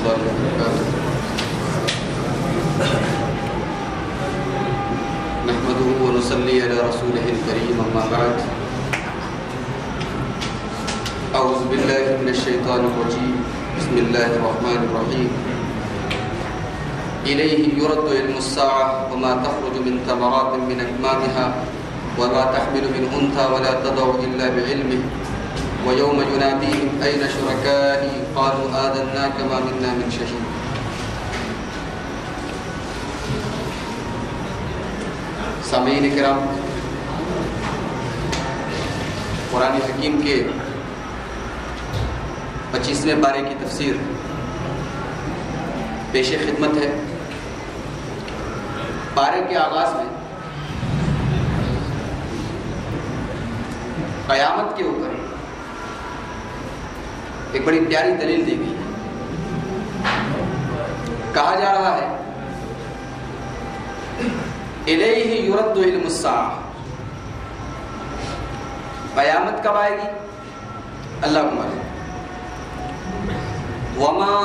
الله وبركاته. نحمده ونصلي على رسوله الكريم، أما بعد. أعوذ بالله من الشيطان الرجيم، بسم الله الرحمن الرحيم. إليه يرد علم الساعة وما تخرج من ثمرات من أكمامها وما تحمل من أنثى ولا تضع إلا بعلمه ويوم يناديهم أين شركائي قالوا آذناك ما منا من شهيد. سامعین کرام، قرآن حکیم کے 25ویں پارے کی تفسیر پیش خدمت ہے. پارے کے آغاز میں قیامت کے اوپر ایک بڑی پیاری دلیل دی گئی ہے. کہا جا رہا ہے الیہ یرد علم الساعہ، قیامت کب آئے گی اللہ کو معلوم. وما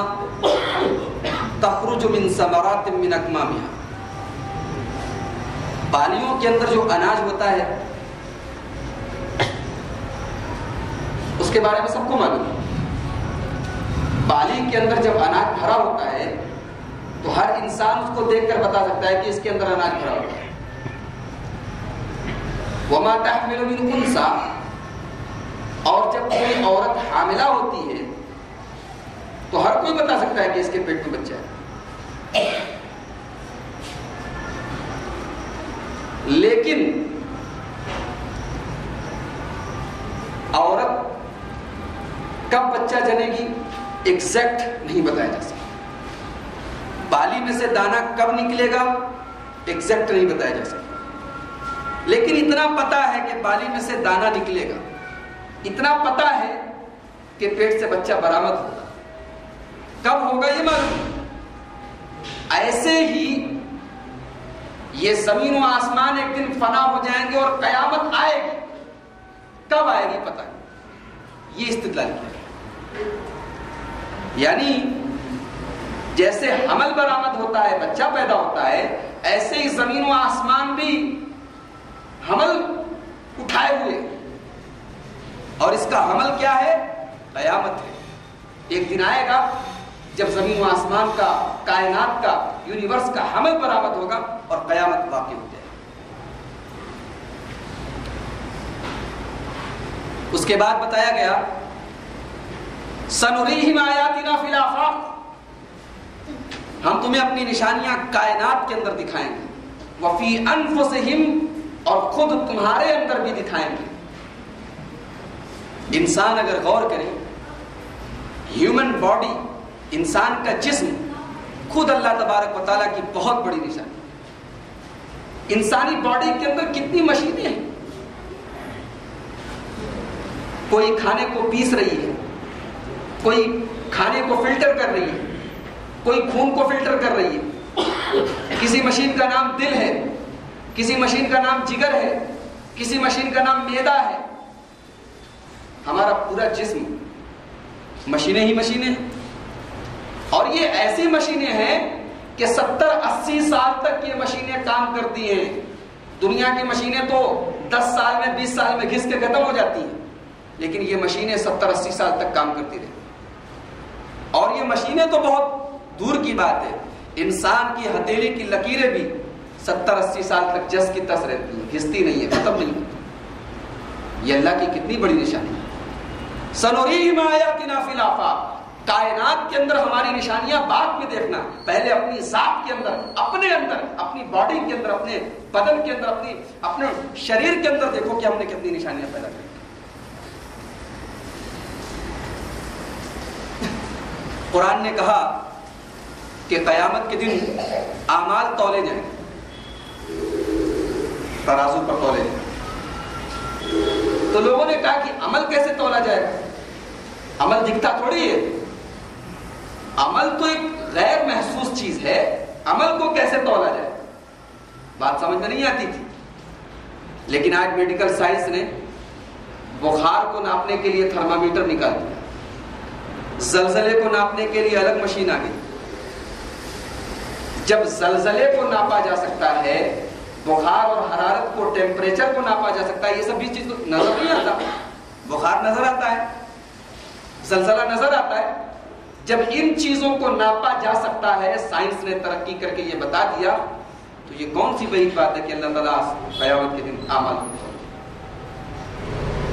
تخرج من ثمرات من اکمامها، بالیوں کے اندر جو اناج ہوتا ہے اس کے بارے میں سب کو معلوم ہے. بالی کے اندر جب اناج بھرا ہوتا ہے تو ہر انسان اس کو دیکھ کر بتا سکتا ہے کہ اس کے اندر اناج بھرا ہوتا ہے. وما تحمل من انثى، اور جب کوئی عورت حاملہ ہوتی ہے تو ہر کوئی بتا سکتا ہے کہ اس کے پیٹ میں بچہ ہے. لیکن عورت کب بچہ جنے گی ایگزیکٹ نہیں بتایا جا سکتا. بالی میں سے دانا کب نکلے گا ایگزیکٹ نہیں بتایا جا سکتا. لیکن اتنا پتا ہے کہ بالی میں سے دانا نکلے گا، اتنا پتا ہے کہ پیٹ سے بچہ برآمد ہوگا. کب ہوگا یہ معلوم. ایسے ہی یہ زمین و آسمان ایک دن فنا ہو جائیں گے اور قیامت آئے گی. کب آئے گی پتہ نہیں. یہ استدلال کیا ہے. یعنی جیسے حمل برآمد ہوتا ہے، بچہ پیدا ہوتا ہے، ایسے ہی زمین و آسمان بھی حمل اٹھائے ہوئے. اور اس کا حمل کیا ہے؟ قیامت ہے. ایک دن آئے گا جب زمین و آسمان کا، کائنات کا، یونیورس کا حمل برآمد ہوگا اور قیامت واقع ہو جائے. اس کے بعد بتایا گیا سنریہم آیاتنا فی الآفاق، ہم تمہیں اپنی نشانیاں کائنات کے اندر دکھائیں گے. وفی انفسہم، اور خود تمہارے اندر بھی دکھائیں گے. انسان اگر غور کرے، ہیومن باڈی، انسان کا جسم خود اللہ تبارک و تعالیٰ کی بہت بڑی نشانی. انسانی باڈی کے اندر کتنی مشینیں ہیں. کوئی کھانے کو پیس رہی ہے، کوئی کھانے کو فلٹر کر رہی ہے، کوئی خون کو فلٹر کر رہی ہے. کسی مشین کا نام دل ہے، کسی مشین کا نام جگر ہے، کسی مشین کا نام معدہ ہے. ہمارا پورا جسم مشینیں ہی مشینیں ہیں. اور یہ ایسی مشینیں ہیں کہ 70-80 سال تک یہ مشینیں کام کرتی ہیں. دنیا کی مشینیں تو 10 سال میں 20 سال میں گھس کے ختم ہو جاتی ہیں، لیکن یہ مشینیں 70-80 سال تک کام کرتی رہتی. اور یہ مشینیں تو بہت دور کی بات ہے، انسان کی ہتھیلی کی لکیریں بھی 70-80 سال تک جس کی تس رہتی ہیں، گھستی نہیں ہے، ختم نہیں ہوتی. یہ اللہ کی کتنی بڑی نشانی ہے. سنریہم آیاتنا فی الآفاق، کائنات کے اندر ہماری نشانیاں بعد میں دیکھنا، پہلے اپنی ذات کے اندر، اپنے اندر، اپنی باڈی کے اندر، اپنے بدن کے اندر، اپنے شریر کے اندر دیکھو کہ ہم نے کتنی نشانیاں پیدا کی. قرآن نے کہا کہ قیامت کے دن اعمال تولے جائیں، ترازو پر تولے جائیں. تو لوگوں نے کہا کہ عمل کیسے تولا جائے گا؟ عمل دکھتا تھوڑی ہے. عمل تو ایک غیر محسوس چیز ہے، عمل کو کیسے تولا جائے؟ بات سمجھ میں نہیں آتی تھی. لیکن آج میڈیکل سائنس نے بخار کو ناپنے کے لیے تھرمامیٹر نکال دیا. زلزلے کو ناپنے کے لیے الگ مشین آ گئی. جب زلزلے کو ناپا جا سکتا ہے، بخار اور حرارت کو، ٹیمپریچر کو ناپا جا سکتا ہے، یہ سب بھی چیز تو نظر نہیں آتا. بخار نظر آتا ہے، زلزلہ نظر آتا ہے. جب ان چیزوں کو ناپا جا سکتا ہے، سائنس نے ترقی کر کے یہ بتا دیا، تو یہ کون سی بعید بات ہے کہ اللہ تعالیٰ قیامت کے دن اعمال کو.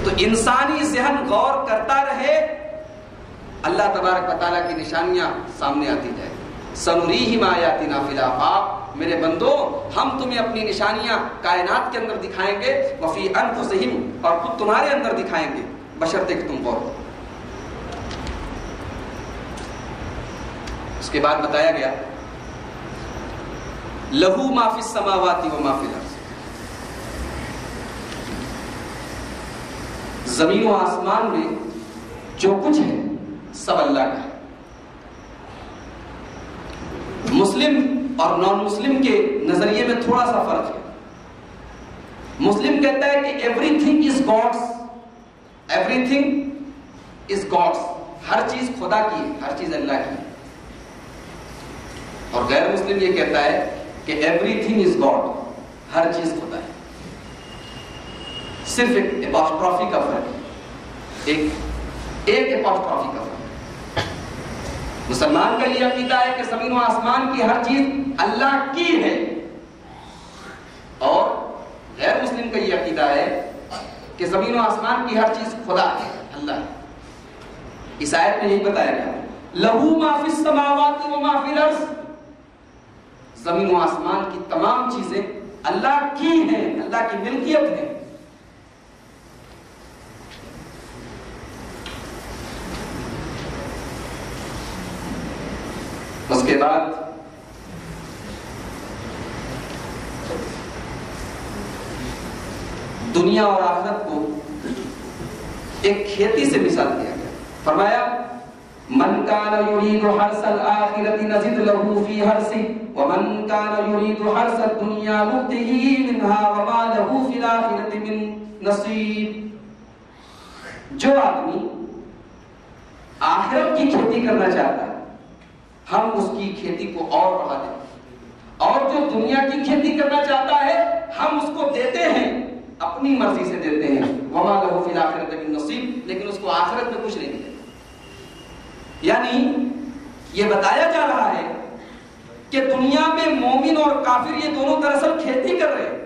تو انسانی ذہن غور کرتا رہے، اللہ تبارک و تعالیٰ کی نشانیاں سامنے آتی جائے. سنریہم آیاتنا فی الآفاق، میرے بندو ہم تمہیں اپنی نشانیاں کائنات کے اندر دکھائیں گے، وفی انفسہم، اور خود تمہارے اندر دکھائیں گے، بشرطے کہ تم غور. اس کے بعد بتایا گیا لہو ما فی السماوات و ما فی الارض، زمین و آسمان میں جو کچھ ہے سب اللہ کا ہے. مسلم اور نان مسلم کے نظریے میں تھوڑا سا فرق ہے. مسلم کہتا ہے کہ everything is God's, everything is God's, ہر چیز خدا کی ہے، ہر چیز اللہ کی ہے. اور غیر مسلم یہ کہتا ہے کہ ایوری تھنگ از گاڈ، ہر چیز خدا ہے. صرف ایک اپاسٹرافی کا فرق ہے، ایک اپاسٹرافی کا فرق. مسلمان کا یہ عقیدہ ہے کہ زمین و آسمان کی ہر چیز اللہ کی ہے، اور غیر مسلم کا یہ عقیدہ ہے کہ زمین و آسمان کی ہر چیز خدا ہے، اللہ ہے. اس آیت میں یہی بتایا گیا لہو ما فی السماوات و ما فی الارض، زمین و آسمان کی تمام چیزیں اللہ کی ہیں، اللہ کی ملکیت ہے. اس کے بعد دنیا اور آخرت کو ایک کھیتی سے مثال دیا گیا. فرمایا من کان یرید حرث الآخرۃ نزد له فی حرثہ ومن کان یرید حرث الدنیا نؤتہ منها وما له فی الآخرۃ من نصیب. جو آدمی آخرت کی کھیتی کرنا چاہتا ہے ہم اس کی کھیتی کو اور بڑھا دیں، اور جو دنیا کی کھیتی کرنا چاہتا ہے ہم اس کو دیتے ہیں، اپنی مرضی سے دیتے ہیں. وما له فی الآخرۃ من نصیب، لیکن اس کو آخرت میں کچھ نہیں ملے. یعنی یہ بتایا جا رہا ہے کہ دنیا میں مومن اور کافر یہ دونوں دراصل کھیتی کر رہے ہیں.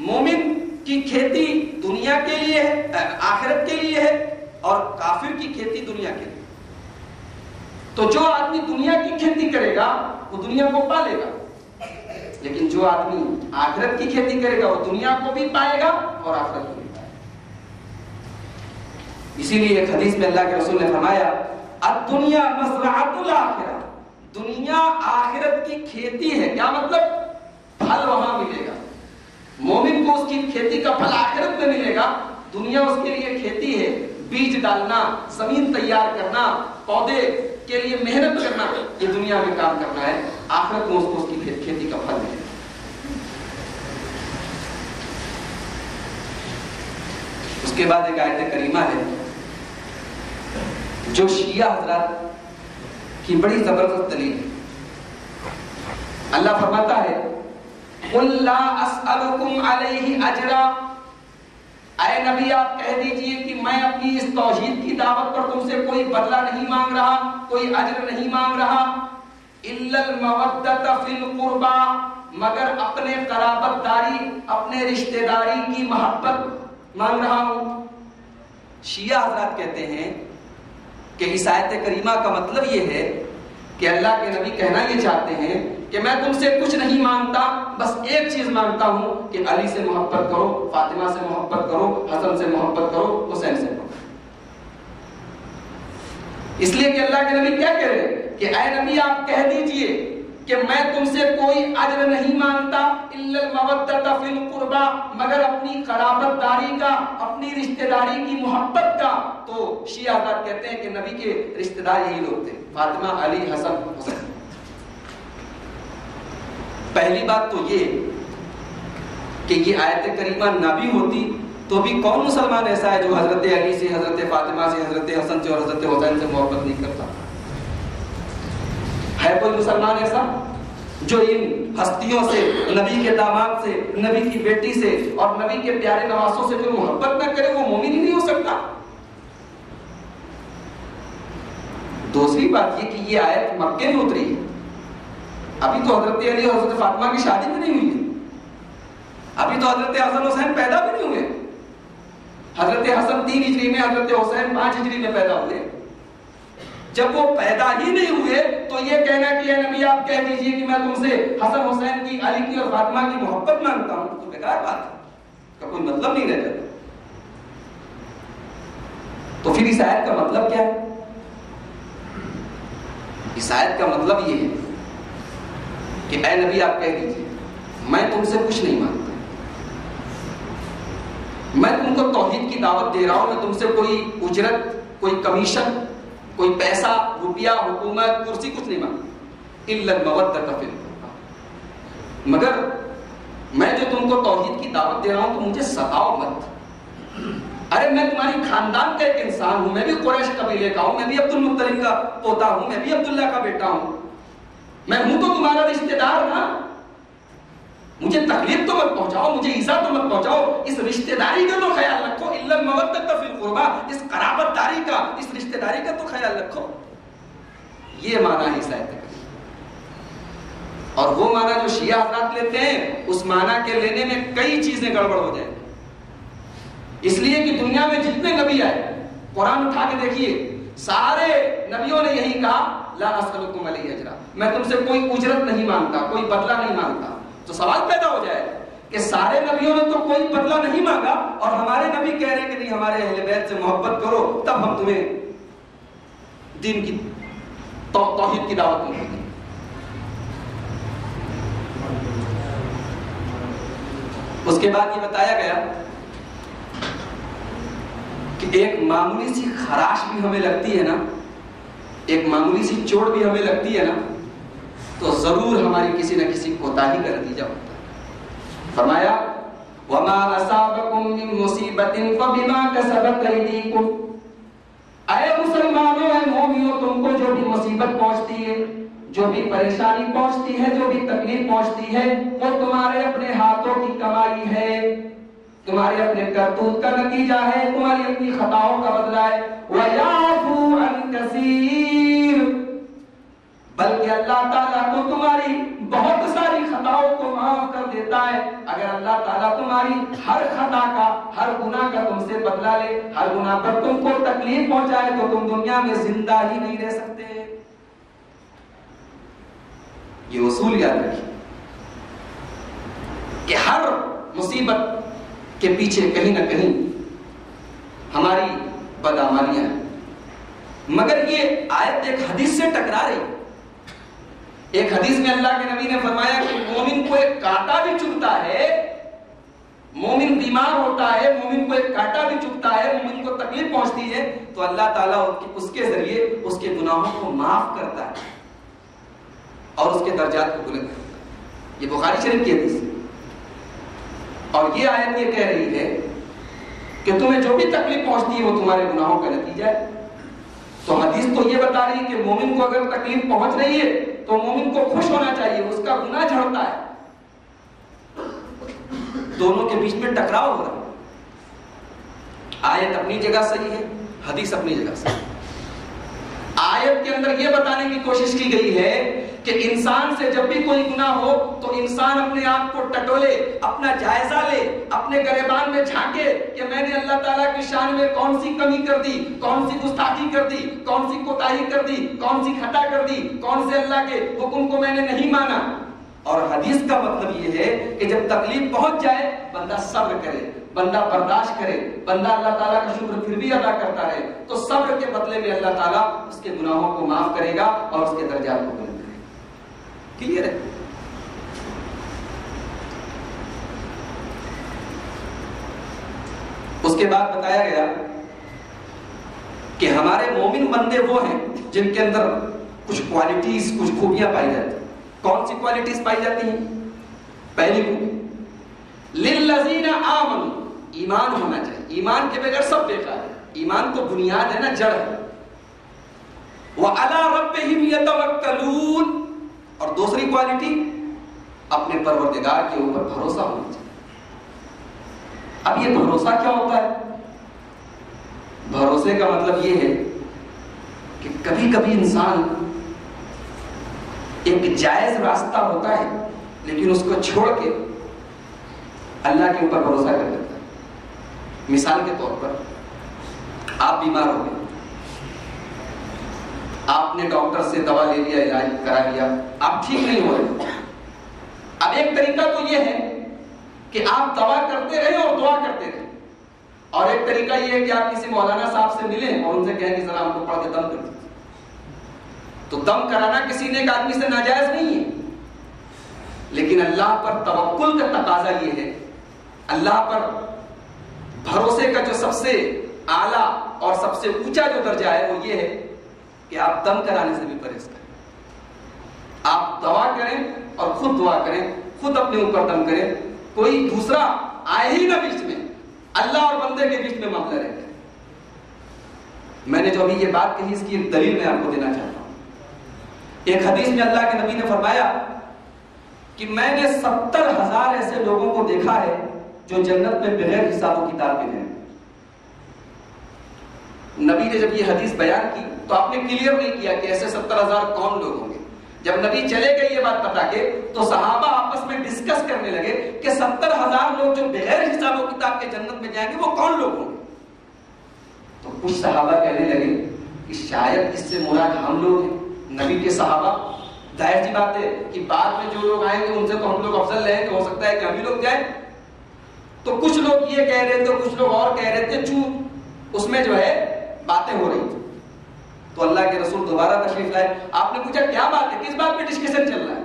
مومن کی کھیتی دنیا کے لیے ہے، آخرت کے لیے ہے، اور کافر کی کھیتی دنیا کے لیے. تو جو آدمی دنیا کی کھیتی کرے گا وہ دنیا کو پالے گا، لیکن جو آدمی آخرت کی کھیتی کرے گا وہ دنیا کو بھی پائے گا اور آخرت کو بھی پائے گا. اسی لیے ایک حدیث میں اللہ کے رسول نے فرمایا الدنیا مزرعۃ الآخرہ، دنیا آخرت کی کھیتی ہے. کیا مطلب؟ پھل وہاں ملے گا، مومن کو اس کی کھیتی کا پھل آخرت میں ملے گا. دنیا اس کے لیے کھیتی ہے، بیج ڈالنا، زمین تیار کرنا، پودے کے لیے محنت کرنا، یہ دنیا میں کام کرنا ہے. آخرت میں اس کو اس کی کھیتی کا پھل ملے گا. اس کے بعد ایک آیت کریمہ ہے جو شیعہ حضرات کی بڑی زبردست دلیل ہے. اللہ فرماتا ہے قُلْ لَا أَسْأَلُكُمْ عَلَيْهِ أَجْرًا، اے نبی آپ کہہ دیجئے کہ میں اپنی اس توحید کی دعوت پر تم سے کوئی بدلہ نہیں مانگ رہا، کوئی اجر نہیں مانگ رہا. إِلَّا الْمَوَدَّةَ فِي الْقُرْبَى، مگر اپنے قرابت داری، اپنے رشتہ داری کی محبت مانگ رہا ہوں. شیعہ حضرات کہتے ہیں کہ اس آیت کریمہ کا مطلب یہ ہے کہ اللہ کے نبی کہنا یہ چاہتے ہیں کہ میں تم سے کچھ نہیں مانگتا، بس ایک چیز مانگتا ہوں کہ علی سے محبت کرو، فاطمہ سے محبت کرو، حسن سے محبت کرو، حسین سے محبت. اس لیے کہ اللہ کے نبی کیا کہہ رہے ہیں کہ اے نبی آپ کہہ دیجئے کہ میں تم سے کوئی اجر نہیں مانگتا، الا المودۃ فی القربى، مگر اپنی قرابت داری کا، اپنی رشتہ داری کی محبت کا. تو شیعہ حضرات کہتے ہیں کہ نبی کے رشتہ دار یہی لوگ تھے، فاطمہ، علی، حسن، حسین. پہلی بات تو یہ کہ یہ آیت کریمہ نہ بھی ہوتی تو بھی کون مسلمان ایسا ہے جو حضرت علی سے، حضرت فاطمہ سے، حضرت حسن سے اور حضرت حسین سے محبت نہیں کرتا؟ ہے کوئی مسلمان ایسا جو ان ہستیوں سے، نبی کے داماد سے، نبی کی بیٹی سے اور نبی کے پیارے نواسوں سے جو محبت نہ کرے وہ مومن ہی نہیں ہو سکتا؟ دوسری بات یہ کہ یہ آیت مکے میں اتری ہے، ابھی تو حضرت علی اور حضرت فاطمہ کی شادی بھی نہیں ہوئی ہے، ابھی تو حضرت حسن حسین پیدا بھی نہیں ہوئے۔ حضرت حسن 3 ہجری میں، حضرت حسین 5 ہجری میں پیدا ہوئے۔ جب وہ پیدا ہی نہیں ہوئے تو یہ کہنا کہ اے نبی آپ کہہ دیجئے کہ میں تم سے حسن حسین کی، علی کی اور فاطمہ کی محبت مانگتا ہوں، تو بیکار بات ہے، کا کوئی مطلب نہیں رہ جاتا۔ تو پھر اس آیت کا مطلب کیا ہے؟ اس آیت کا مطلب یہ ہے کہ اے نبی آپ کہہ دیجئے میں تم سے کچھ نہیں مانگتا، میں تم کو توحید کی دعوت دے رہا ہوں، میں تم سے کوئی اجرت، کوئی کمیشن، کوئی پیسہ، روپیہ، حکومت، کرسی کچھ نہیں مانگتا، الا المودۃ فی القربى، مگر میں جو تم کو توحید کی دعوت دے رہا ہوں تو مجھے ستاؤ مت۔ ارے میں تمہاری خاندان کا ایک انسان ہوں، میں بھی قریش قبیلے کا ہوں، میں بھی عبد المطلب کا پوتا ہوں، میں بھی عبداللہ کا بیٹا ہوں، میں ہوں تو تمہارا رشتہ دار نا، مجھے تکلیف تو مت پہنچاؤ، مجھے ایذا تو مت پہنچاؤ، اس رشتہ داری کا تو خیال رکھو، الا المودۃ فی القربى، اس قرابت داری کا، اس رشتہ داری کا تو خیال رکھو۔ یہ معنی ہے اس آیت کا، اور وہ معنی جو شیعہ حضرات لیتے ہیں اس معنی کے لینے میں کئی چیزیں گڑبڑ ہو جائیں، اس لیے کہ دنیا میں جتنے نبی آئے قرآن اٹھا کے دیکھیے، سارے نبیوں نے یہی کہا لا اسألکم علیہ اجرا، میں تم سے کوئی اجرت نہیں مانگتا، کوئی بدلہ نہیں مانگتا۔ تو سوال پیدا ہو جائے کہ سارے نبیوں نے تو کوئی بدلہ نہیں مانگا اور ہمارے نبی کہہ رہے ہیں کہ نہیں ہمارے اہل بیت سے محبت کرو تب ہم تمہیں دین کی توحید کی دعوت دیں گے۔ اس کے بعد یہ بتایا گیا کہ ایک معمولی سی خراش بھی ہمیں لگتی ہے نا، ایک معمولی سی چوٹ بھی ہمیں لگتی ہے نا، تو ضرور ہماری کسی نہ کسی کوتاہی کا نتیجہ ہوتا ہے۔ فرمایا وَمَا أَصَابَكُم مِّن مُّصِيبَةٍ فَبِمَا كَسَبَتْ أَيْدِيكُمْ، اے مسلمانوں، اے مومنوں، تم کو جو بھی مصیبت پہنچتی ہے، جو بھی پریشانی پہنچتی ہے، جو بھی تکلیف پہنچتی ہے، وہ تمہارے اپنے ہاتھوں کی کمائی ہے، تمہارے اپنے کرتوت کا نتیجہ ہے، تمہاری اپنی خطاؤں کا بدلہ ہے۔ وَيَعْفُو عَن كَثِيرٍ، بلکہ اللہ تعالیٰ کو تمہاری بہت ساری خطاؤں کو معاف کر دیتا ہے۔ اگر اللہ تعالیٰ تمہاری ہر خطا کا، ہر گناہ کا تم سے بدلہ لے، ہر گناہ پر تم کو تکلیف پہنچائے تو تم دنیا میں زندہ ہی نہیں رہ سکتے۔ یہ اصول یاد رکھیے کہ ہر مصیبت کے پیچھے کہیں نہ کہیں ہماری بدعمالیاں ہیں، مگر یہ آیت ایک حدیث سے ٹکرا رہی ہے۔ ایک حدیث میں اللہ کے نبی نے فرمایا کہ مومن کو ایک کانٹا بھی چبھتا ہے، مومن بیمار ہوتا ہے، مومن کو ایک کانٹا بھی چبھتا ہے، مومن کو تکلیف پہنچتی ہے تو اللہ تعالیٰ اس کے ذریعے اس کے گناہوں کو معاف کرتا ہے اور اس کے درجات کو بلند کرتا ہے۔ یہ بخاری شریف کی حدیث ہے، اور یہ آیت یہ کہہ رہی ہے کہ تمہیں جو بھی تکلیف پہنچتی ہے وہ تمہارے گناہوں کا نتیجہ ہے۔ تو حدیث تو یہ بتا رہی ہے کہ مومن کو اگر تکلیف پہنچ رہی ہے تو مومن کو خوش ہونا چاہیے، اس کا گناہ جھڑتا ہے۔ دونوں کے بیچ میں ٹکراؤ ہو رہا ہے۔ آیت اپنی جگہ صحیح ہے، حدیث اپنی جگہ صحیح ہے۔ آیت کے اندر یہ بتانے کی کوشش کی گئی ہے کہ انسان سے جب بھی کوئی گناہ ہو تو انسان اپنے آپ کو ٹٹولے، اپنا جائزہ لے، اپنے گریبان میں جھانکے کہ میں نے اللہ تعالیٰ کی شان میں کون سی کمی کر دی، کون سی گستاخی کر دی، کون سی کوتاہی کر دی، کون سی خطا کر دی، کون سے اللہ کے حکم کو میں نے نہیں مانا۔ اور حدیث کا مطلب یہ ہے کہ جب تکلیف پہنچ جائے بندہ صبر کرے، بندہ برداشت کرے، بندہ اللہ تعالیٰ کا شکر پھر بھی ادا کرتا رہے، تو صبر کے بدلے میں اللہ تعالیٰ اس کے گناہوں کو معاف کرے گا اور اس کے درجات کو بلند کرے گا۔ کلیئر ہے؟ اس کے بعد بتایا گیا کہ ہمارے مومن بندے وہ ہیں جن کے اندر کچھ کوالٹیز، کچھ خوبیاں پائی جاتی ہیں۔ کون سی کوالٹیز پائی جاتی ہیں؟ پہلی خوبی للذین آمنوا ایمان ہونا چاہیے. ایمان کے بغیر سب بیکار ہے. ایمان تو بنیاد ہے نا، جڑ ہے. وَعَلَىٰ رَبِّهِمْ يَتَوَكَّلُونَ. اور دوسری کوالٹی اپنے پروردگار کے اوپر بھروسہ ہونا چاہیے. اب یہ بھروسہ کیا ہوتا ہے؟ بھروسے کا مطلب یہ ہے کہ کبھی کبھی انسان ایک جائز راستہ ہوتا ہے لیکن اس کو چھوڑ کے اللہ کے اوپر بھروسہ کر لیتا ہے. مثال کے طور پر آپ بیمار ہو گئے، آپ نے ڈاکٹر سے دوا لے لیا، علاج کرا لیا، آپ ٹھیک نہیں ہو رہے. اب ایک طریقہ تو یہ ہے کہ آپ دوا کرتے رہے اور دعا کرتے رہے، اور ایک طریقہ یہ ہے کہ آپ کسی مولانا صاحب سے ملیں اور ان سے کہیں کہ ذرا ہم کو پڑھ کے دم کر دیجیے. تو دم کرانا کسی نیک آدمی سے ناجائز نہیں ہے، لیکن اللہ پر توکل کا تقاضا یہ ہے، اللہ پر بھروسے کا جو سب سے اعلیٰ اور سب سے اونچا جو درجہ ہے وہ یہ ہے کہ آپ دم کرانے سے بھی پرہیز کریں. آپ دعا کریں اور خود دعا کریں، خود اپنے اوپر دم کریں، کوئی دوسرا آئے ہی نہ بیچ میں، اللہ اور بندے کے بیچ میں معاملہ رہتا ہے. میں نے جو ابھی یہ بات کہی اس کی ایک دلیل میں آپ کو دینا چاہتا ہوں. ایک حدیث میں اللہ کے نبی نے فرمایا کہ میں نے 70,000 ایسے لوگوں کو دیکھا ہے جو جنت میں بغیر حساب و کتاب کے گئے. نبی نے جب یہ حدیث بیان کی تو آپ نے کلیئر نہیں کیا کہ ایسے 70,000 کون لوگ ہوں گے. جب نبی چلے گئے یہ بات بتا کے تو صحابہ آپس میں ڈسکس کرنے لگے کہ 70,000 لوگ جو بغیر حساب و کتاب کے جنت میں جائیں گے وہ کون لوگ ہوں گے. تو کچھ صحابہ کہنے لگے کہ شاید اس سے مراد ہم لوگ ہیں. نبی کے صحابہ، ظاہر سی بات ہے کہ بعد میں جو لوگ آئیں گے ان سے تو ہم لوگ افضل رہیں، تو ہو سکتا ہے کہ ہم ہی لوگ جائیں. تو کچھ لوگ یہ کہہ رہے تھے، کچھ لوگ اور کہہ رہے تھے، چوں اس میں جو ہے باتیں ہو رہی تھی. تو اللہ کے رسول دوبارہ تشریف لائے. آپ نے پوچھا کیا بات ہے، کس بات پہ ڈسکشن چل رہا ہے؟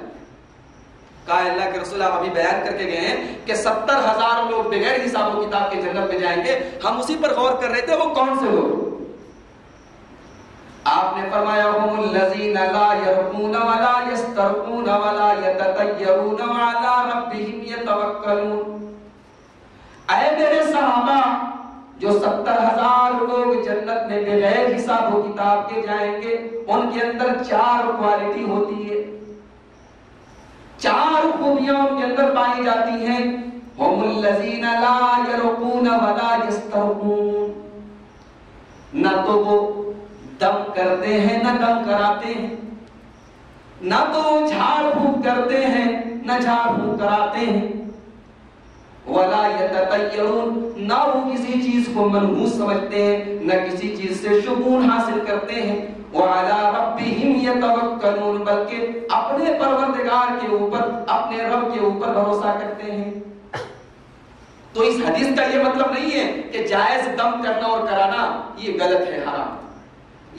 کہا اللہ کے رسول آپ ابھی بیان کر کے گئے ہیں کہ 70,000 لوگ بغیر حساب و کتاب کے جنت میں جائیں گے. ہم اسی پر غور کر رہے تھے، وہ کون سے لوگ؟ آپ نے فرمایا هم الذين لا يرقون ولا يسترقون ولا يتطيرون وعلى ربهم يتوكلون. اے میرے صحابہ، جو 70,000 لوگ جنت میں بغیر حساب و کتاب کے جائیں گے ان کے اندر 4 کوالٹی ہوتی ہے، 4 خوبیاں ان کے اندر پائی جاتی ہیں. هم الذين لا يرقون ولا يسترقون. نہ تو وہ دم کرتے ہیں نہ دم کراتے ہیں، نہ تو جھاڑ پھونک کرتے ہیں نہ جھاڑ پھونک کراتے ہیں. ولا یتطیرون. نہ وہ کسی چیز کو منحوس سمجھتے ہیں نہ کسی چیز سے شگون حاصل کرتے ہیں. وعلی ربہم یتوکلون. بلکہ اپنے پروردگار کے اوپر، اپنے رب کے اوپر بھروسہ کرتے ہیں. تو اس حدیث کا یہ مطلب نہیں ہے کہ جائز دم کرنا اور کرانا یہ غلط ہے، حرام.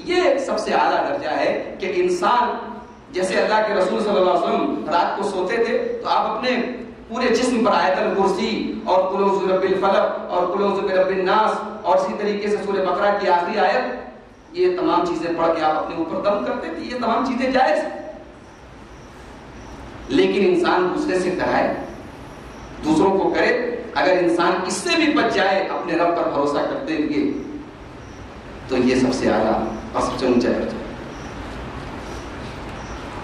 یہ سب سے اعلیٰ درجہ ہے کہ انسان، جیسے اللہ کے رسول صلی اللہ علیہ وسلم رات کو سوتے تھے تو آپ اپنے پورے جسم پر آیت الکرسی اور قل اعوذ برب الفلق اور قل اعوذ برب الناس اور اسی طریقے سے سورہ بقرہ کی آخری آیت، یہ تمام چیزیں پڑھ کے آپ اپنے اوپر دم کرتے تھے. یہ تمام چیزیں جائز ہیں. لیکن انسان دوسرے سے کرائے، دوسروں کو کرے، اگر انسان اس سے بھی بچ جائے اپنے رب پر بھروسہ کرتے ہوئے تو یہ سب سے اعلیٰ اور سب سے اونچا درجہ.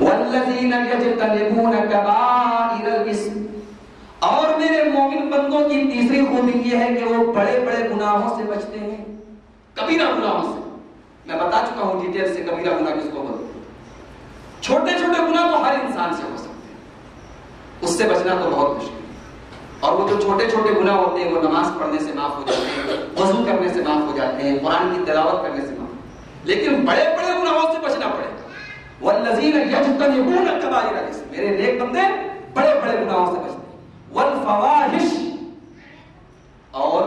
والذین یجتنبون کبائر الاسم. اور میرے مومن بندوں کی تیسری خوبی یہ ہے کہ وہ بڑے بڑے گناہوں سے بچتے ہیں، کبیرہ گناہوں سے. میں بتا چکا ہوں ڈیٹیل سے کبیرہ گناہ کس کو بولتے ہیں. چھوٹے چھوٹے گناہ تو ہر انسان سے ہو سکتے ہیں، اس سے بچنا تو بہت مشکل ہے. اور وہ جو چھوٹے چھوٹے گناہ ہوتے ہیں وہ نماز پڑھنے سے معاف ہو جاتے ہیں، وضو کرنے سے معاف ہو جاتے ہیں، قرآن کی تلاوت کرنے سے معاف. لیکن بڑے بڑے گناہوں سے بچنا پڑے گا. والذین یجتنبون کبائر الاسم. میرے نیک بندے بڑے بڑے گناہوں سے بچتے ہیں. والفواحش. اور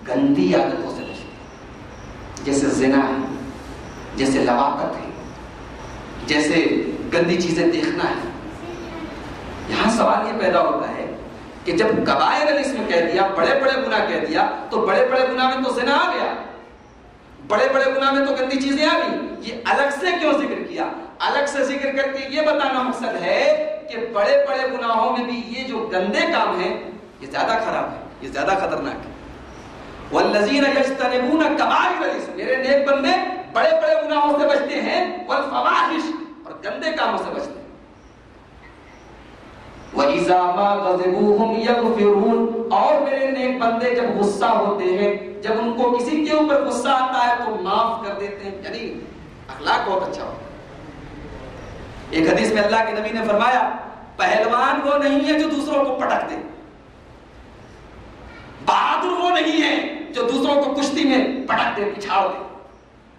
گندی عادتوں سے بچتے ہیں، جیسے زنا ہے، جیسے لواطت ہے، جیسے گندی چیزیں دیکھنا ہے. یہاں سوال یہ پیدا ہوتا ہے کہ جب کبائر الاسم کہہ دیا، بڑے بڑے گناہ کہہ دیا، تو بڑے بڑے گناہ میں تو زنا آ گیا، بڑے بڑے گناہ میں تو گندی چیزیں آ گئی. یہ الگ سے کیوں ذکر کیا؟ الگ سے ذکر کر کے یہ بتانا مقصد ہے کہ بڑے بڑے گناہوں میں بھی یہ جو گندے کام ہیں یہ زیادہ خراب ہے، یہ زیادہ خطرناک ہے۔ والذین یجتنبون کبائر الاسم، میرے نیک بندے بڑے بڑے گناہوں سے بچتے ہیں، والفواحش، اور گندے کاموں سے بچتے ہیں۔ وَإِذَا مَا غَضِبُوا هُمْ يَغْفِرُونَ، اور میرے نیک بندے جب غصہ ہوتے ہیں، جب ان کو کسی کے اوپر غصہ آتا ہے تو معاف کر دیتے ہیں، یعنی اخلاق بہت اچھا ہوتا ہے۔ ایک حدیث میں اللہ کے نبی نے فرمایا پہلوان وہ نہیں ہے جو دوسروں کو پٹک دے، بہادر وہ نہیں ہے جو دوسروں کو کشتی میں پٹک دے، پچھاڑ دے۔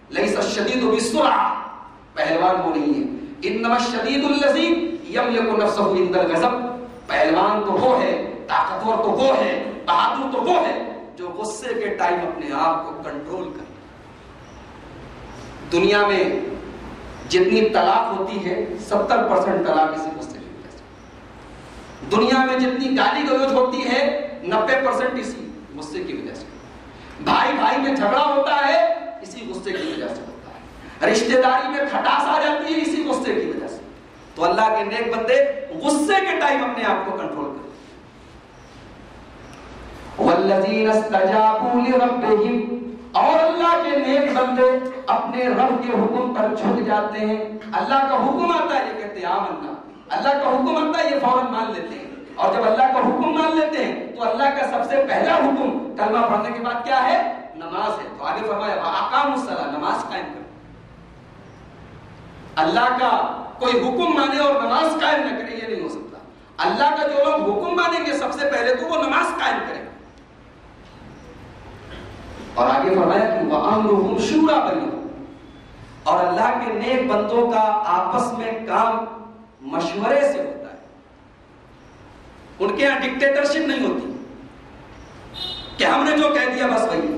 لیس الشدید بالسرعہ، پہلوان وہ نہیں ہے، انما الشدید الذی یملک نفسہ عند الغضب، پہلوان تو وہ ہے، طاقتور تو وہ ہے، بہادر تو وہ ہے جو غصے کے ٹائم اپنے آپ کو کنٹرول کرے۔ دنیا میں جتنی طلاق ہوتی ہے 70% طلاق اسی غصے کی وجہ سے، دنیا میں جتنی گالی گلوچ ہوتی ہے 90% اسی غصے کی وجہ سے، بھائی بھائی میں جھگڑا ہوتا ہے اسی غصے کی وجہ سے ہوتا ہے، رشتہ داری میں کھٹاس آ جاتی ہے اسی غصے کی وجہ سے۔ تو اللہ کے نیک بندے غصے کے ٹائم اپنے آپ کو کنٹرول کریں۔ والذین استجابوا لربہم، اور اللہ کے نیک بندے اپنے رب کے حکم پر جھک جاتے ہیں۔ اللہ کا حکم آتا ہے یہ کہتے ہیں آمنا، اللہ کا حکم آتا ہے یہ فوراً مان لیتے ہیں، اور جب اللہ کا حکم مان لیتے ہیں تو اللہ کا سب سے پہلا حکم کلمہ پڑھنے کے بعد کیا ہے؟ نماز ہے۔ تو آگے فرمایا وَأَقَامُوا الصَّلَاةَ، نماز قائم کریں۔ اللہ کا کوئی حکم مانے اور نماز قائم نہ کرے یہ نہیں ہو سکتا۔ اللہ کا جو لوگ حکم مانیں گے سب سے پہلے تو وہ نماز قائم کریں۔ اور آگے فرمایا کہ وَأَمْرُهُمْ شُورَىٰ بَيْنَهُمْ، اور اللہ کے نیک بندوں کا آپس میں کام مشورے سے ہوتا ہے۔ ان کے یہاں ڈکٹیٹرشپ نہیں ہوتی کہ ہم نے جو کہہ دیا بس وہی،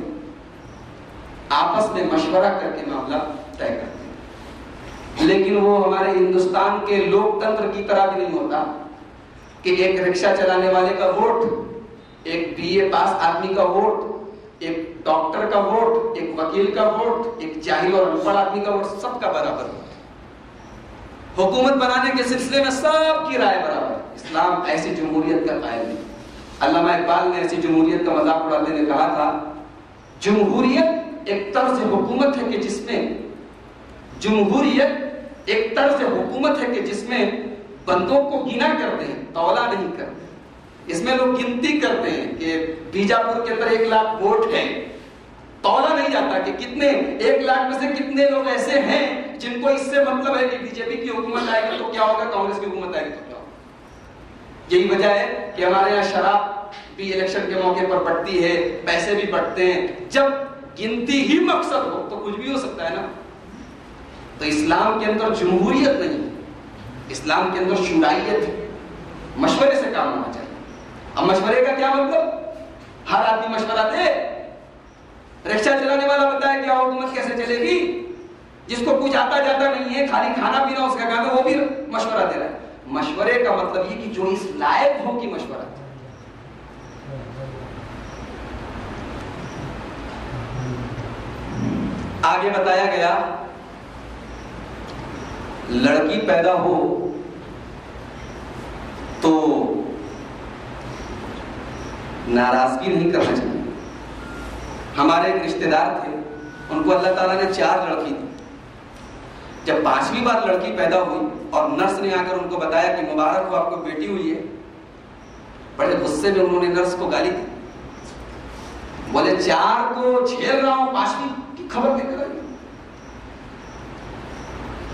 آپس میں مشورہ کر کے معاملہ طے کرتے ہیں۔ لیکن وہ ہمارے ہندوستان کے لوک تنتر کی طرح بھی نہیں ہوتا کہ ایک رکشہ چلانے والے کا ووٹ، ایک بی اے پاس آدمی کا ووٹ، ایک ڈاکٹر کا ووٹ، ایک وکیل کا ووٹ، ایک جاہل اور ان پڑھ آدمی کا ووٹ سب کا برابر ہوتا ہے۔ حکومت بنانے کے سلسلے میں سب کی رائے برابر ہے۔ اسلام ایسی جمہوریت کا قائل نہیں۔ علامہ اقبال نے ایسی جمہوریت کا مذاق اڑاتے ہوئے کہا تھا جمہوریت ایک طرز حکومت ہے کہ جس میں جمہوریت ایک طرز حکومت ہے کہ جس میں بندوں کو گنا کرتے ہیں، تولا نہیں کرتے۔ اس میں لوگ گنتی کرتے ہیں کہ بیجاپور کے اندر 1 لاکھ ووٹ ہیں، تولا نہیں جاتا کہ کتنے 1 لاکھ میں سے کتنے لوگ ایسے ہیں جن کو اس سے مطلب ہے کہ بی جے پی کی حکومت آئے گی تو کیا ہوگا، کانگریس کی حکومت آئے گی تو کیا ہوگا۔ یہی وجہ ہے کہ ہمارے یہاں شراب بھی الیکشن کے موقع پر بڑھتی ہے، پیسے بھی بڑھتے ہیں۔ جب گنتی ہی مقصد ہو تو کچھ بھی ہو سکتا ہے نا۔ تو اسلام کے اندر جمہوریت نہیں، اسلام کے اندر شورائیت ہے، مشورے سے کام ہونا چاہیے۔ اب مشورے کا کیا مطلب؟ ہر آدمی مشورہ دے، رکشہ چلانے والا بتائے کہ حکومت کیسے چلے گی، جس کو کچھ آتا جاتا نہیں ہے، خالی کھانا پینا اس کا کام ہے، وہ بھی مشورہ دے رہا ہے۔ مشورے کا مطلب یہ کہ جو اس لائق ہو کہ مشورہ دے۔ آگے بتایا گیا لڑکی پیدا ہو تو ناراضگی نہیں کرنا چاہیے۔ ہمارے ایک رشتہ دار تھے، ان کو اللہ تعالیٰ نے 4 لڑکی دی۔ جب 5ویں بار لڑکی پیدا ہوئی اور نرس نے آ کر ان کو بتایا کہ مبارک ہو آپ کو بیٹی ہوئی ہے، بڑے غصے میں انہوں نے نرس کو گالی دی، بولے 4 کو جھیل رہا ہوں، 5ویں کی خبر دے کر آئی۔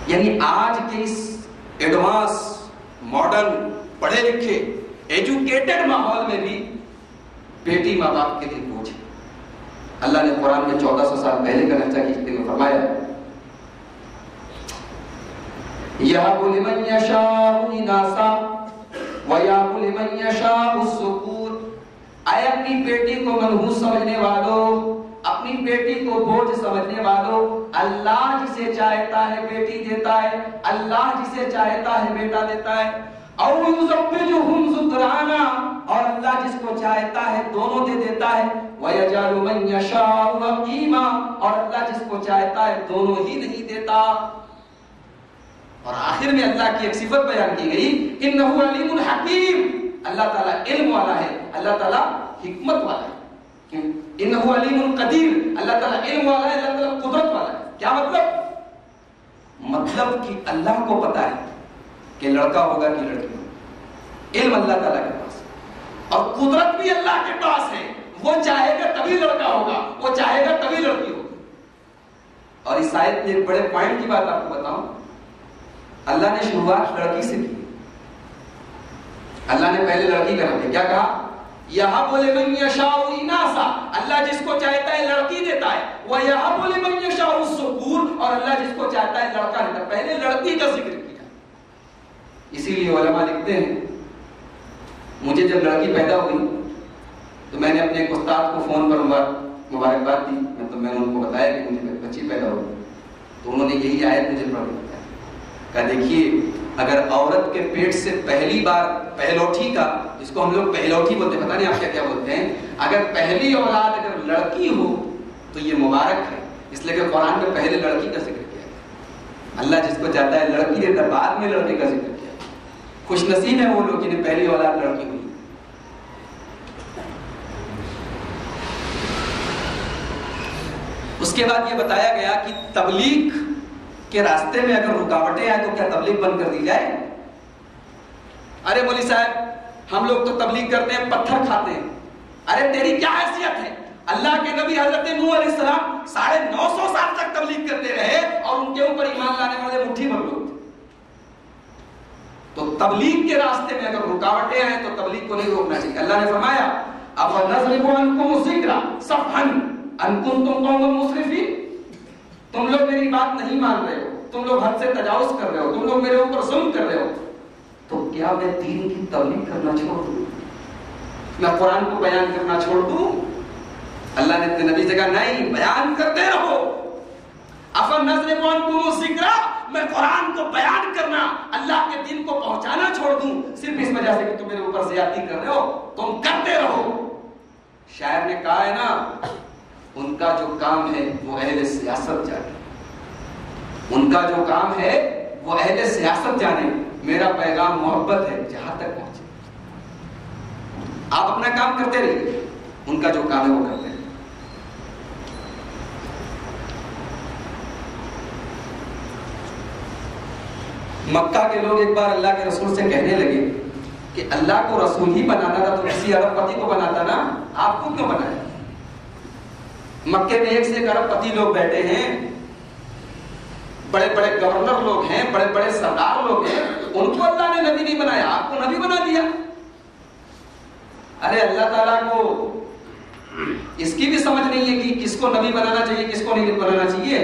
یعنی آج کے اس ایڈوانس ماڈرن پڑھے لکھے ایجوکیٹڈ ماحول میں بھی بیٹی ماں باپ کے لیے بوجھ ہے۔ اللہ نے قرآن میں 1400 سال پہلے کا نقشہ کھینچتے ہوئے فرمایا یَهَبُ لِمَن یَشَاءُ إِنَاثًا وَیَهَبُ لِمَن یَشَاءُ الذُّکُورَ، اے اپنی بیٹی کو منحوس سمجھنے والوں، اپنی بیٹی کو بوجھ سمجھنے والوں، اللہ جسے چاہتا ہے بیٹی دیتا ہے، اللہ جسے چاہتا ہے بیٹا دیتا ہے۔ اور یزوجہم ذکرانا، اور اللہ جس کو چاہتا ہے دونوں دے دیتا ہے۔ وَيَجْعَلُ مَن يَشَاءُ عَقِيمًا، اور اللہ جس کو چاہتا ہے دونوں ہی نہیں دیتا۔ اور آخر میں اللہ کی ایک صفت بیان کی گئی، انہ علیم حکیم، اللہ تعالیٰ علم والا ہے، اللہ تعالیٰ حکمت والا ہے۔ انہ علیم قدیر، اللہ تعالیٰ علم والا ہے، اللہ تعالیٰ قدرت والا ہے۔ کیا مطلب کہ اللہ کو پتا ہے کہ لڑکا ہوگا کہ لڑکی ہوگا، علم اللہ تعالیٰ کے پاس، اور قدرت بھی اللہ کے پاس ہے، وہ چاہے گا تبھی لڑکا ہوگا، وہ چاہے گا تبھی لڑکی ہوگی۔ اور اس آیت میں ایک بڑے پوائنٹ کی بات آپ کو بتاؤں، اللہ نے شروعات لڑکی سے کی۔ اللہ نے پہلے لڑکی کا نام کیا کہا؟ یہب لمن یشاء اناثا، اللہ جس کو چاہتا ہے لڑکی دیتا ہے، ویہب لمن یشاء الذکور، اور اللہ جس کو چاہتا ہے لڑکا دیتا ہے۔ پہلے لڑکی کا ذکر کیا، اسی لیے علماء لکھتے ہیں مجھے جب لڑکی پیدا ہوئی تو میں نے اپنے ایک استاد کو فون پر مبارکباد دی، تو میں نے ان کو بتایا کہ مجھے بچی پیدا ہوئی، تو انہوں نے یہی آیت مجھے پڑھ کے بتایا، کہا دیکھیے اگر عورت کے پیٹ سے پہلی بار پہلوٹھی کا، جس کو ہم لوگ پہلوٹھی بولتے ہیں، پتہ نہیں آپ کیا کیا بولتے ہیں، اگر پہلی اولاد اگر لڑکی ہو تو یہ مبارک ہے، اس لیے کہ قرآن میں پہلے لڑکی کا ذکر کیا ہے۔ اللہ جس کو چاہتا ہے لڑکی دیتا ہے، بعد میں لڑکے کا ذکر کیا ہے۔ خوش نصیب ہے وہ لوگ جنہیں پہلی اولاد لڑکی ہوئی۔ اس کے بعد یہ بتایا گیا کہ تبلیغ کے راستے میں اگر رکاوٹیں آئیں تو کیا تبلیغ بند کر دی جائے؟ ارے مولوی صاحب ہم لوگ تو تبلیغ کرتے ہیں، پتھر کھاتے ہیں۔ ارے تیری کیا حیثیت ہے؟ اللہ کے نبی حضرت نوح علیہ السلام 950 سال تک تبلیغ کرتے رہے اور ان کے اوپر ایمان لانے والے مٹھی بھر لوگ تھے۔ تو تبلیغ کے راستے میں اگر رکاوٹیں آئیں تو تبلیغ کو نہیں روکنا چاہیے۔ اللہ نے فرمایا أَفَنَضْرِبُ عَنْكُمُ الذِّكْرَ صَفْحًا أَن كُنتُمْ قَوْمًا مُسْرِفِينَ، تم لوگ میری بات نہیں مان رہے ہو، تم لوگ حد سے تجاوز کر رہے ہو، تم لوگ میرے اوپر ظلم کر رہے ہو، تو کیا میں دین کی تبلیغ کرنا چھوڑ دوں؟ میں قرآن کو بیان کرنا چھوڑ دوں؟ اللہ نے اپنے نبی سے کہا نہیں، بیان کرتے رہو۔ أَفَنَضْرِبُ عَنْكُمُ الذِّكْرَ، میں قرآن کو بیان کرنا، اللہ کے دین کو پہنچانا چھوڑ دوں صرف اس وجہ سے کہ تم میرے اوپر زیادتی کر رہے ہو؟ تم کرتے رہو۔ شاعر نے کہا ہے نا، ان کا جو کام ہے وہ اہل سیاست جانے، ان کا جو کام ہے وہ اہل سیاست جانے، میرا پیغام محبت ہے جہاں تک پہنچے۔ آپ اپنا کام کرتے رہیے، ان کا جو کام ہے وہ کرتے رہیے۔ مکہ کے لوگ ایک بار اللہ کے رسول سے کہنے لگے کہ اللہ کو رسول ہی بنانا تھا تو کسی ارب پتی کو بناتا نا، آپ کو کیوں بنایا؟ مکے میں ایک سے ایک ارب پتی لوگ بیٹھے ہیں، بڑے بڑے گورنر لوگ ہیں، بڑے بڑے سردار لوگ ہیں، ان کو اللہ نے نبی نہیں بنایا، آپ کو نبی بنا دیا۔ ارے اللہ تعالیٰ کو اس کی بھی سمجھ نہیں ہے کہ کس کو نبی بنانا چاہیے کس کو نہیں بنانا چاہیے۔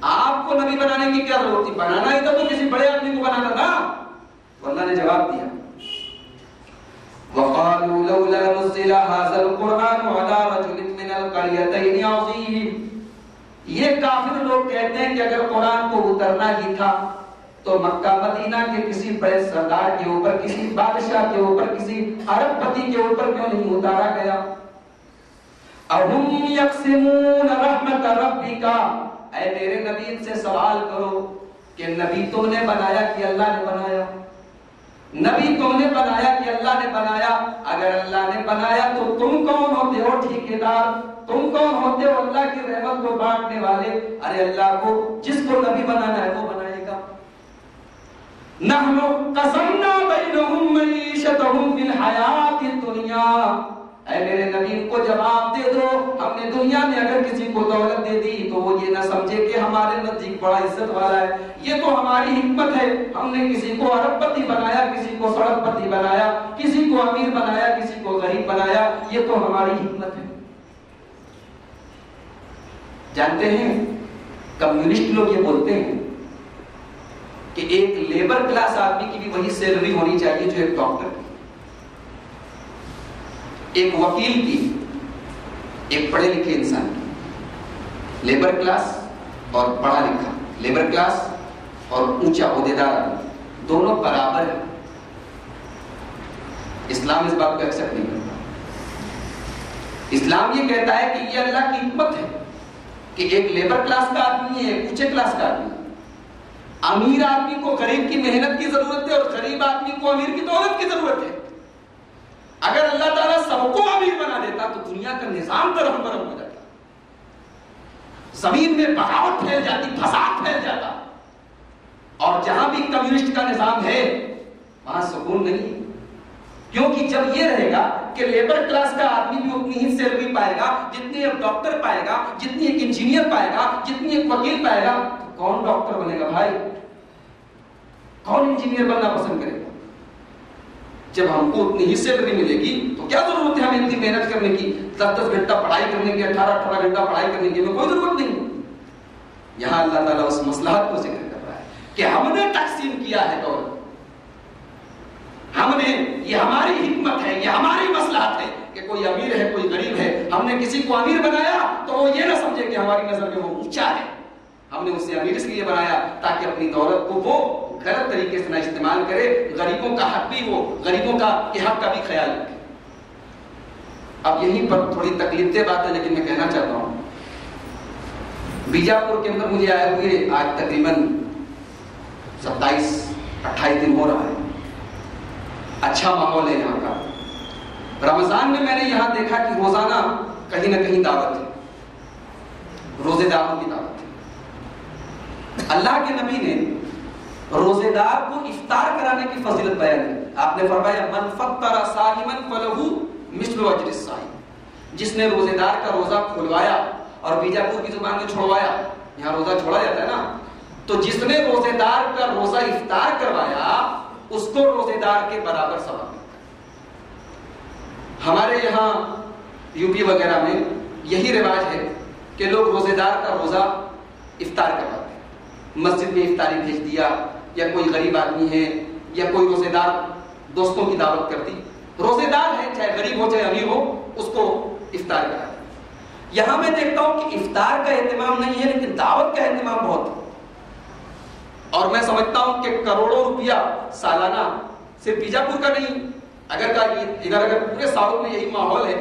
آپ کو نبی بنانے کی کیا ضرورت تھی؟ بنانا ہی تھا تو کسی بڑے آدمی کو بنانا تھا۔ تو اللہ نے جواب دیا، وَقَالُوا لَوْلَا نُزِّلَ هَذَا الْقُرْآنُ عَلَى رَجُلٍ مِّنَ الْقَرْيَتَيْنِ عَظِيمٍ، یہ کافر لوگ کہتے ہیں کہ اگر قرآن کو اترنا ہی تھا تو مکہ مدینہ کے کسی بڑے سردار کے اوپر، کسی بادشاہ کے اوپر، کسی عرب پتی کے اوپر کیوں نہیں اتارا گیا؟ اَهُمْ يَقْسِمُونَ رَحْمَةَ رَبِّكَ، اے میرے نبی ان سے سوال کرو کہ نبی تم نے بنایا کہ اللہ نے بنایا؟ نبی تم نے بنایا کہ اللہ نے بنایا؟ اگر اللہ نے بنایا تو تم کون ہوتے ہو ٹھیکیدار؟ تم کون ہوتے ہو اللہ کی رحمت کو بانٹنے والے؟ ارے اللہ کو جس کو نبی بنانا ہے وہ بنائے گا۔ نحن قسمنا بینہم معیشتہم فی الحیات الدنیا، اے میرے نبی ان کو جواب دے دو، ہم نے دنیا میں اگر کسی کو دولت دے دی تو وہ یہ نہ سمجھے کہ ہمارے نزدیک بڑا عزت والا ہے، یہ تو ہماری حکمت ہے، ہم نے کسی کو ارب پتی بنایا، کسی کو سڑک پتی بنایا، کسی کو امیر بنایا، کسی کو غریب بنایا، یہ تو ہماری حکمت ہے۔ جانتے ہیں کمیونسٹ لوگ یہ بولتے ہیں کہ ایک لیبر کلاس آدمی کی بھی وہی سیلری ہونی چاہیے جو ایک ڈاکٹر کی، ایک وکیل کی، ایک پڑھے لکھے انسان کی۔ لیبر کلاس اور پڑھا لکھا، لیبر کلاس اور اونچا عہدیدار آدمی دونوں برابر ہیں۔ اسلام اس بات کو ایکسپٹ نہیں کرتا۔ اسلام یہ کہتا ہے کہ یہ اللہ کی حکمت ہے کہ ایک لیبر کلاس کا آدمی ہے، ایک اونچے کلاس کا آدمی ہے۔ امیر آدمی کو غریب کی محنت کی ضرورت ہے اور غریب آدمی کو امیر کی دولت کی ضرورت ہے۔ اگر اللہ تعالیٰ سب کو امیر بنا دیتا تو دنیا کا نظام درہم برہم ہو جاتا، زمین میں بغاوت پھیل جاتی، فساد پھیل جاتا. اور جہاں بھی کمیونسٹ کا نظام ہے وہاں سکون نہیں، کیونکہ جب یہ رہے گا کہ لیبر کلاس کا آدمی بھی اتنی ہی سیلری پائے گا جتنی ایک ڈاکٹر پائے گا، جتنی ایک انجینئر پائے گا، جتنی ایک وکیل پائے گا، تو کون ڈاکٹر بنے گا بھائی؟ کون انجینئر بننا پسند کرے گا؟ جب ہم کو اتنی ہی سیلری ملے گی تو کیا ضرورت ہے ہمیں اتنی محنت کرنے کی، 10 گھنٹہ پڑھائی کرنے کی، 18 گھنٹہ پڑھائی کرنے کی؟ ہمیں کوئی ضرورت نہیں. یہاں اللہ تعالیٰ اس مصلحت کو ذکر کر رہا ہے کہ ہم نے تقسیم کیا ہے دولت، ہم نے، یہ ہماری حکمت ہے، یہ ہماری مصلحت ہے کہ کوئی امیر ہے کوئی غریب ہے. ہم نے کسی کو امیر بنایا تو وہ یہ نہ سمجھے کہ ہماری نظر میں وہ اونچا ہے. ہم نے اسے امیر اس لیے بنایا تاکہ اپنی دولت کو وہ غلط طریقے سے نہ استعمال کرے، غریبوں کا حق بھی ہو، غریبوں کا کے حق کا بھی خیال رکھے. اب یہیں پر تھوڑی تکلیف دہ بات ہے لیکن میں کہنا چاہتا ہوں، بیجاپور کے اندر مجھے آئے ہوئے آج تقریباً 27-28 دن ہو رہا ہے. اچھا ماحول ہے یہاں کا. رمضان میں میں نے یہاں دیکھا کہ روزانہ کہیں نہ کہیں دعوت ہے، روزے داروں کی دعوت ہے. اللہ کے نبی نے روزے دار کو افطار کرانے کی فضیلت بیان کی. آپ نے فرمایا من فطر صائما فلہ مثل اجر الصائم. جس نے روزے دار کا روزہ کھلوایا اور بیجاپور کی زبان میں چھوڑوایا، یہاں روزہ چھوڑا جاتا ہے نا، تو جس نے روزے دار کا روزہ افطار کروایا اس کو روزے دار کے برابر ثواب ملتا ہے. ہمارے یہاں یو پی وغیرہ میں یہی رواج ہے کہ لوگ روزے دار کا روزہ افطار کرواتے ہیں. مسجد میں افطاری بھیج دیا، یا کوئی غریب آدمی ہے یا کوئی روزے دار دوستوں کی دعوت کرتی، روزے دار ہے چاہے غریب ہو چاہے امیر ہو، اس کو افطار کراتے. یہاں میں دیکھتا ہوں کہ افطار کا اہتمام نہیں ہے لیکن دعوت کا اہتمام بہت ہے. اور میں سمجھتا ہوں کہ کروڑوں روپیہ سالانہ صرف بیجاپور کا نہیں، اگر پورے ساؤتھ میں یہی ماحول ہے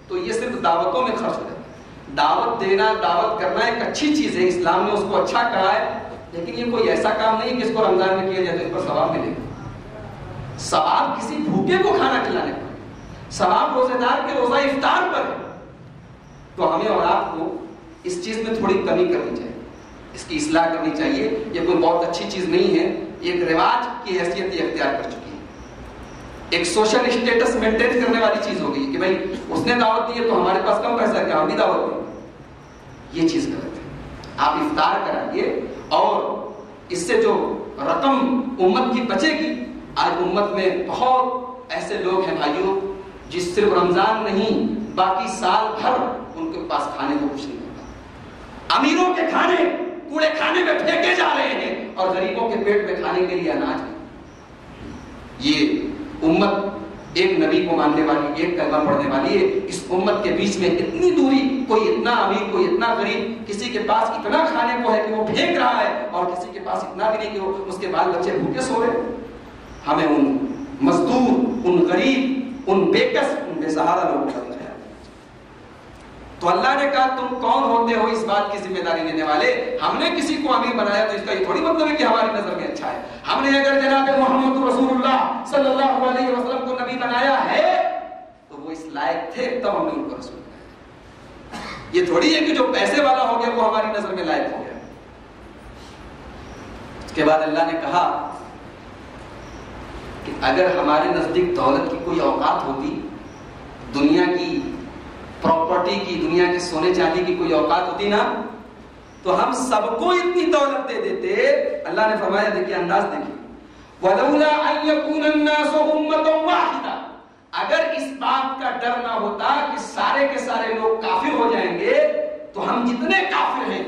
تو یہ صرف دعوتوں میں خرچ ہو جاتا ہے. دعوت دینا، دعوت کرنا ایک اچھی چیز ہے، اسلام نے اس کو اچھا کہا ہے، لیکن یہ کوئی ایسا کام نہیں کہ اس کو رمضان میں کیا جائے تو اس پر ثواب ملے گا. ثواب کسی بھوکے کو کھانا کھلانے پر، ثواب روزے دار کے روزہ افطار پر ہے. تو ہمیں اور آپ کو اس چیز میں تھوڑی کمی کرنی چاہیے، اس کی اصلاح کرنی چاہیے. یہ کوئی بہت اچھی چیز نہیں ہے، ایک رواج کی حیثیت یہ اختیار کر چکی ہے، ایک سوشل اسٹیٹس مینٹین کرنے والی چیز ہو گئی کہ بھائی اس نے دعوت دی ہے تو ہمارے پاس کم پیسہ ہے کہ ہم بھی دعوت دیں. یہ چیز غلط ہے. آپ افطار کرائیے اور اس سے جو رقم امت کی بچے گی. آج امت میں بہت ایسے لوگ ہیں بھائیوں جس صرف رمضان نہیں باقی سال بھر ان کے پاس کھانے کو کچھ نہیں ہوتا. امیروں کے کھانے کوڑے کھانے میں پھینکے جا رہے ہیں اور غریبوں کے پیٹ میں کھانے کے لیے اناج ہے. یہ امت ایک نبی کو ماننے والی، ایک کلمہ پڑھنے والی ہے. اس امت کے بیچ میں اتنی دوری، کوئی اتنا امیر کوئی اتنا غریب، کسی کے پاس اتنا کھانے کو ہے کہ وہ پھینک رہا ہے اور کسی کے پاس اتنا بھی نہیں کہ وہ اس کے بال بچے بھوکے سو رہے. ہمیں ان مزدور، ان غریب، ان بےکس، ان بے سہارا لوگوں کا خیال. تو اللہ نے کہا تم کون ہوتے ہو اس بات کی ذمہ داری لینے والے؟ ہم نے کسی کو امیر بنایا تو اس کا یہ تھوڑی مطلب ہے کہ ہماری نظر میں اچھا ہے. ہم نے اگر جناب محمد رسول اللہ صلی اللہ علیہ وسلم کو نبی بنایا ہے تو وہ اس لائق تھے تب ہم نے ان کو رسول بنایا. یہ تھوڑی ہے کہ جو پیسے والا ہو گیا وہ ہماری نظر میں لائق ہو گیا. اس کے بعد اللہ نے کہا کہ اگر ہمارے نزدیک دولت کی کوئی اوقات ہوتی، دنیا کی پراپرٹی کی، دنیا کے سونے چاندی کی کوئی اوقات ہوتی نا، تو ہم سب کو اتنی دولت دے دیتے. اللہ نے فرمایا، دیکھیے انداز دیکھیے، وَلَوْلَا أَن يَكُونَ النَّاسُ أُمَّةً وَاحِدَةً. اگر اس بات کا ڈر نہ ہوتا کہ سارے کے سارے لوگ کافر ہو جائیں گے تو ہم جتنے کافر ہیں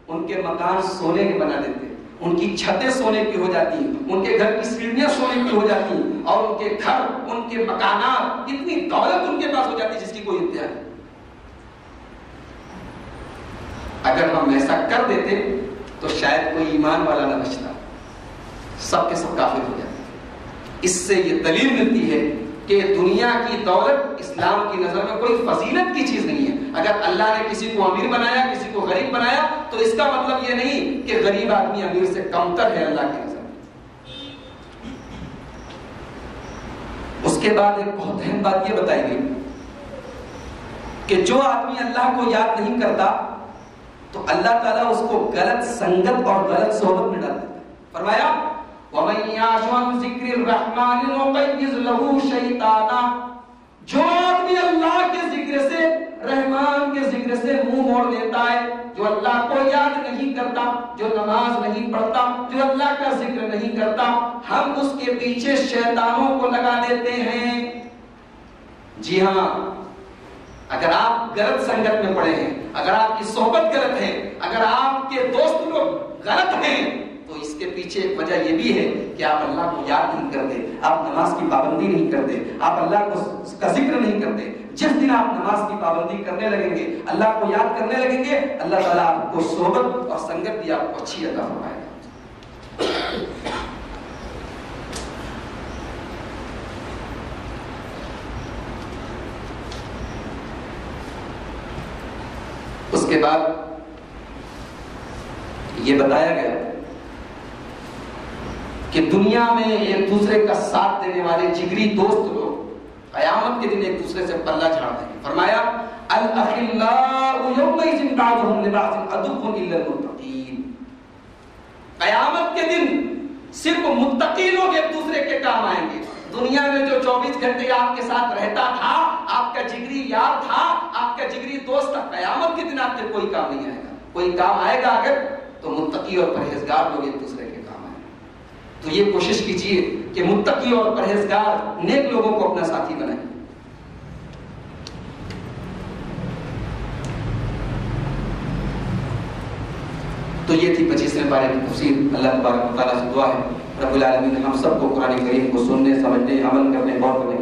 ان کے مکان سونے کے بنا دیتے، ان کی چھتیں سونے کی ہو جاتی، ان کے گھر کی سیڑھیاں سونے کی ہو جاتی، اور ان کے گھر، ان کے مکانات، اتنی دولت ان کے پاس ہو جاتی جس کی کوئی انتہا نہیں. اگر ہم ایسا کر دیتے تو شاید کوئی ایمان والا نہ بچتا، سب کے سب کافر ہو جاتے. اس سے یہ دلیل ملتی ہے کہ دنیا کی دولت اسلام کی نظر میں کوئی فضیلت کی چیز نہیں ہے. اگر اللہ نے کسی کو امیر بنایا، کسی کو غریب بنایا، تو اس کا مطلب یہ نہیں کہ غریب آدمی امیر سے کمتر ہے اللہ کی نظر میں. اس کے کے بعد ایک بہت اہم بات یہ بتائی گئی کہ جو آدمی اللہ کو یاد نہیں کرتا تو اللہ تعالیٰ اس کو غلط سنگت اور غلط صحبت میں ڈال دیتا ہے. فرمایا وَمَن يَعْشُ عَن ذِكْرِ الرَّحْمَنِ نُقَيِّضْ لَهُ شَيْطَانًا، جو آدمی اللہ کے ذکر سے، رحمان کے ذکر سے منہ موڑ لیتا ہے، جو اللہ کو یاد نہیں کرتا، جو نماز نہیں پڑھتا، جو اللہ کا ذکر نہیں کرتا، ہم اس کے پیچھے شیطانوں کو لگا دیتے ہیں. جی ہاں، اگر آپ غلط سنگت میں پڑے ہیں، اگر آپ کی صحبت غلط ہے، اگر آپ کے دوست لوگ غلط ہیں، تو اس کے پیچھے ایک وجہ یہ بھی ہے کہ آپ اللہ کو یاد نہیں کرتے، آپ نماز کی پابندی نہیں کرتے، آپ اللہ کا ذکر نہیں کرتے. جس دن آپ نماز کی پابندی کرنے لگیں گے، اللہ کو یاد کرنے لگیں گے، اللہ تعالیٰ آپ کو صحبت اور سنگت بھی آپ کو اچھی عطا فرمائے گا. اس کے بعد یہ بتایا گیا کہ دنیا میں ایک دوسرے کا ساتھ دینے والے جگری دوست لوگ قیامت کے دن ایک دوسرے سے پلہ جھاڑ دیں گے. فرمایا الاخلاء یومئذ بعضهم لبعض عدو الا المتقین. قیامت کے دن صرف متقی لوگ ایک دوسرے کے کام آئیں گے. دنیا میں جو 24 گھنٹے آپ کے ساتھ رہتا تھا، آپ کا جگری یار تھا، آپ کا جگری دوست تھا، قیامت کے دن آپ کے کوئی کام نہیں آئے گا. کوئی کام آئے گا اگر تو متقی اور پرہیزگار لوگ ایک دوسرے کے کام آئیں گے. تو یہ کوشش کیجیے کہ متقی اور پرہیزگار نیک لوگوں کو اپنا ساتھی بنائیں. تو یہ تھی 25ویں پارے کی تفسیر. اللہ تبارک و تعالیٰ سے دعا ہے رب العالمین ہم سب کو قرآن کریم کو سننے، سمجھنے، عمل کرنے، غور کرنے